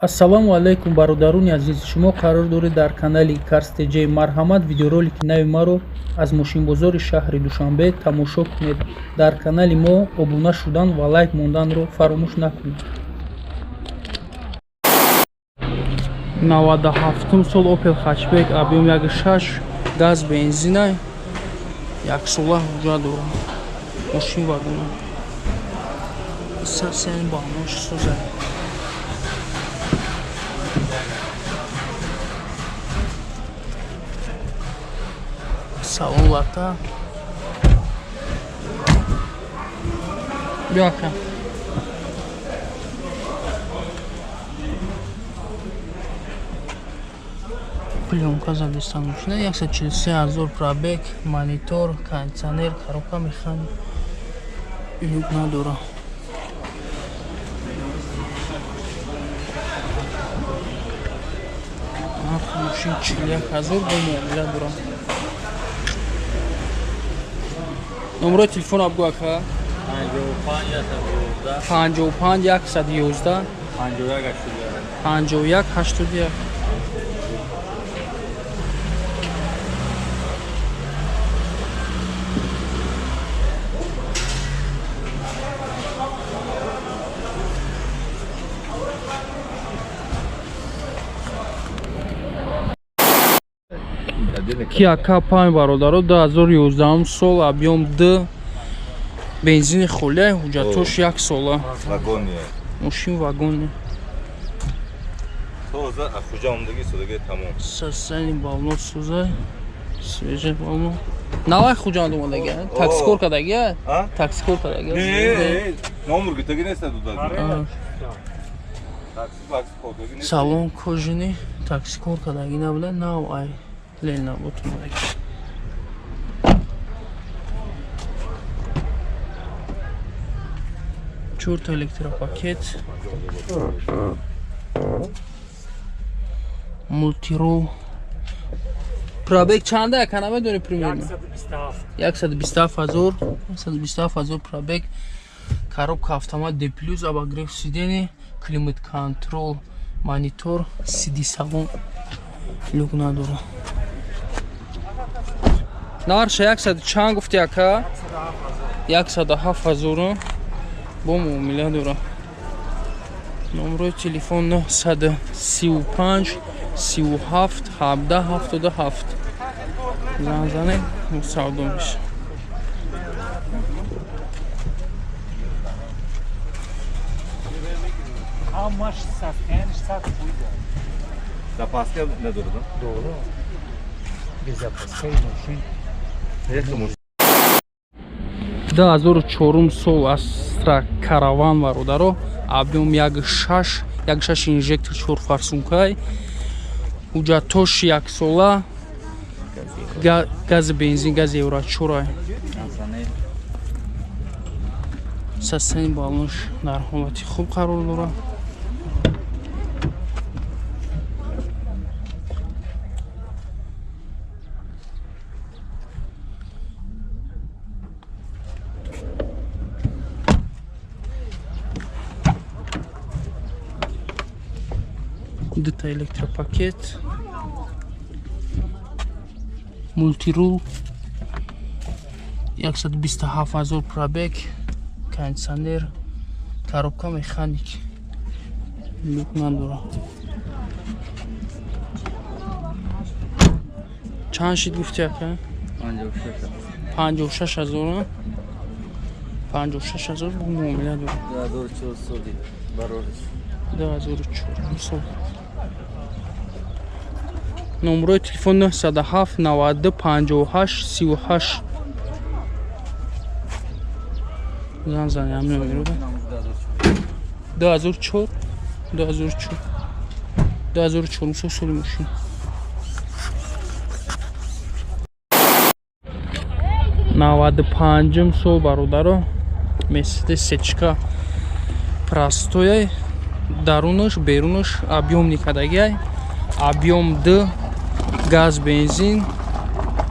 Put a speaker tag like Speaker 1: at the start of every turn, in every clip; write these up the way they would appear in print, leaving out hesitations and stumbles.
Speaker 1: ассалому алайкум бародарони азиз, шумо қарор доред дар канали Карстеҷаи Марҳамат видеоролики нави маро аз мошинбозори шаҳри Душанбе тамошо кунед. Дар канали мо обуна шудан ва лайк монданро фаромӯш накунед. 97 сол Opel Hatchback объем 1.6 газ бензина 1 сола ҳуҷҷат дорад. Мошин вагона сасен баънош созад. Салон лата бяка пленка задистан машина 143 000 пробег, монитор, кондиционер, коробка механик, люк надора. Машин 41 000 бо муомила дора. номерои телефон абгӯ ака 55 111 51 81. Kia K5 бародаро 2011 сол объем D бензини холия ҳуҷҷатош 1 сола.
Speaker 2: Вагония.
Speaker 1: Мошин вагони.
Speaker 2: Соза ахуҷамдагӣ содагӣ тамом.
Speaker 1: Сасани бално соза. Свежа бално. Навай хуҷанд омадаги? Таксикор кадаги? Таксикор кадаги?
Speaker 2: Номер гитаги неста дудаги. Такси кодоги неста.
Speaker 1: Салон кожини таксикор кадаги набуда навай. Лена вот мадаги. Чурт электропакет. Мультирол. Пробег чанда яка намедони примерно? 127 000 пробег. Коробка автомат D+, обогрев сидений, климат контрол, монитор, CD салон. Люк надора. Нарша 100 чанд гуфти ака? 107 000 бо муомила дора. номерои телефон 935 37 17 77. зан занед савдо меша.
Speaker 2: Запаска недора, да?
Speaker 3: Doğru. Без запаска машин.
Speaker 1: 2004 сол Astra Caravan бародаро объем 1.6 инжектор 4 форсункай ҳуҷҷатош 1 сола газ бензин газ евро 4 сасани балнош дар ҳолати хуб қарор дорад. Дыта электропакет, мультирул, 127 000 пробег, кондиционер, коробка механик, люк надора. Чанд шид гуфти ака? 56 000. 56 000 бо муомила дора.
Speaker 2: 2004 соли барорис.
Speaker 1: 2004 сол. номерои телефон 907 90 58 38. зан зани ҳамин номеро 2004 соли мошин. наваду панҷум сол бародаро Mercedes сечка простоя дарунаш берунаш объем никадагиай объем D газ бензин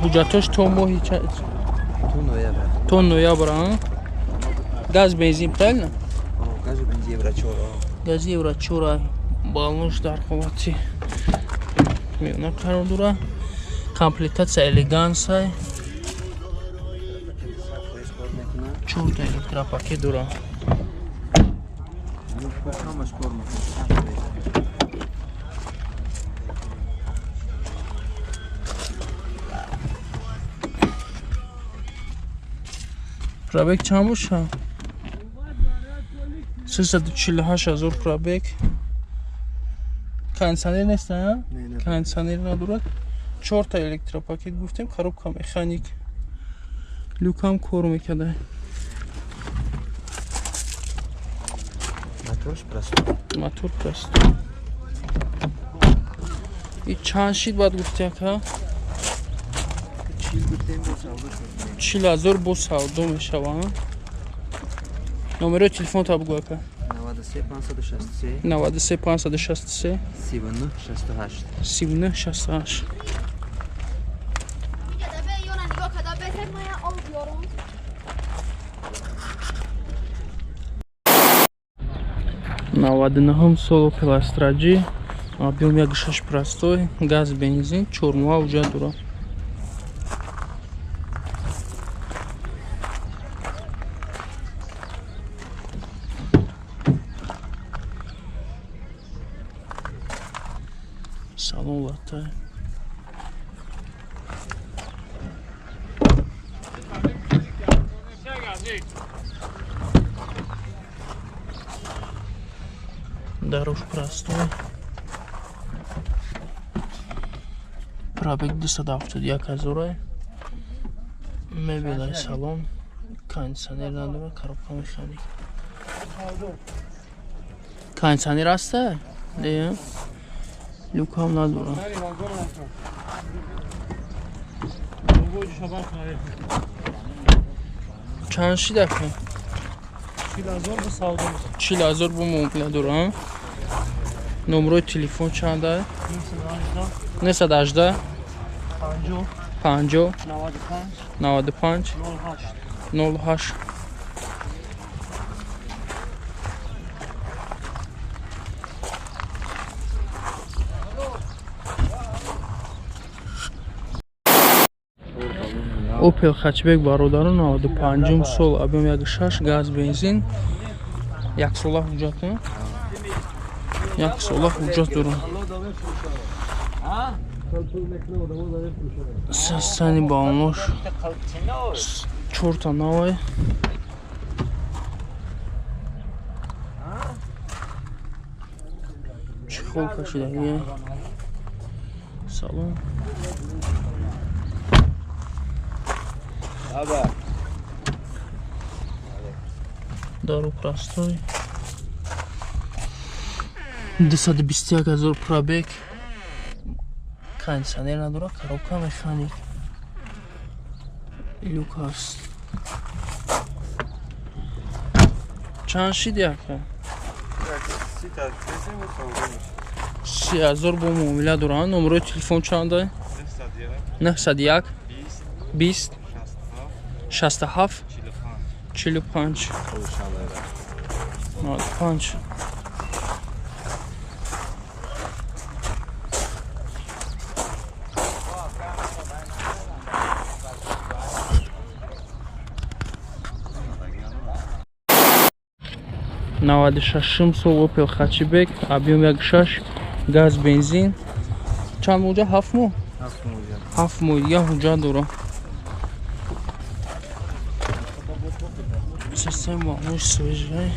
Speaker 1: ҳуҷҷатош то моҳи то ноябр газ бензин правильно?
Speaker 2: Газ бензин евро 4.
Speaker 1: Gaz евро 4 балош дар ҳолати меёна қарор дорад. Комплектация элегансай. 4 та электропакет дорад. Пробег чанд боша? 348,000 пробег. Кондиционер нест, не? Кондиционер надорад. 4 та электропакет гуфтем, коробка механик. Люкам кор мекард. Мотор простой. И чанд шид бад гуфти ака? 40,000 бо савдо мешавад. номеро телефон та бигӯ ака. 93 563 39 68. Навадинаҳум сол Opel Astra G, объем 1.6 простой, газ, бензин, 4 уҷа дорад. Салон латтай. Дорож простой. Пробег 271,000. Мебелай салон. Кондиционер надорад, коробка механик. Кондиционер аста? Не. Люкам надорад. Чанд шид ака? 40,000 бо муомила дорад. номерои телефон чанд аст? 918 50 95 08. Opel Hatchback бародарон 95 сол, объем 1.6, газ, бензин. 1 сола ҳуҷҷат, не? 1 сола ҳуҷҷат дорад. Састани балош 4 та навай. Чехол кашидаги. Салон. Дорог простой. 221,000 пробег. Кондиционер надорад, коробка механик. Люк аст. Чанд шиди ака? 30,000 бо муомила дорад. номерои телефон чанд аст? 901 20 67 45 95. Навади шашум сол Opel Hatchback, объем 1.6, газ, бензин. Чанд муҷа? 7 моҳ? 7 моҳ дига ҳуҷҷат дорад. Система балош свежай.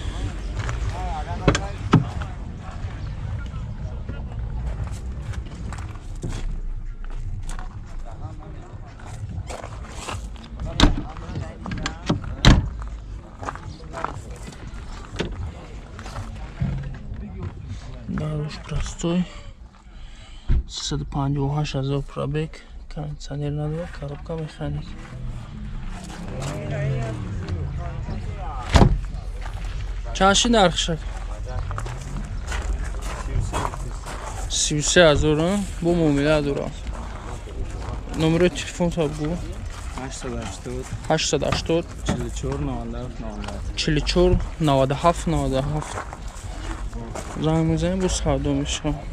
Speaker 1: Дорож простой. 358,000 пробег. Кондиционер надорад, коробка механик. Чанд шид нархшак? 33,000 бо муомила дорад. номерои телефон та бигӯ. 880 44 97 97. زنگ میزنیم، bu savdo میشه.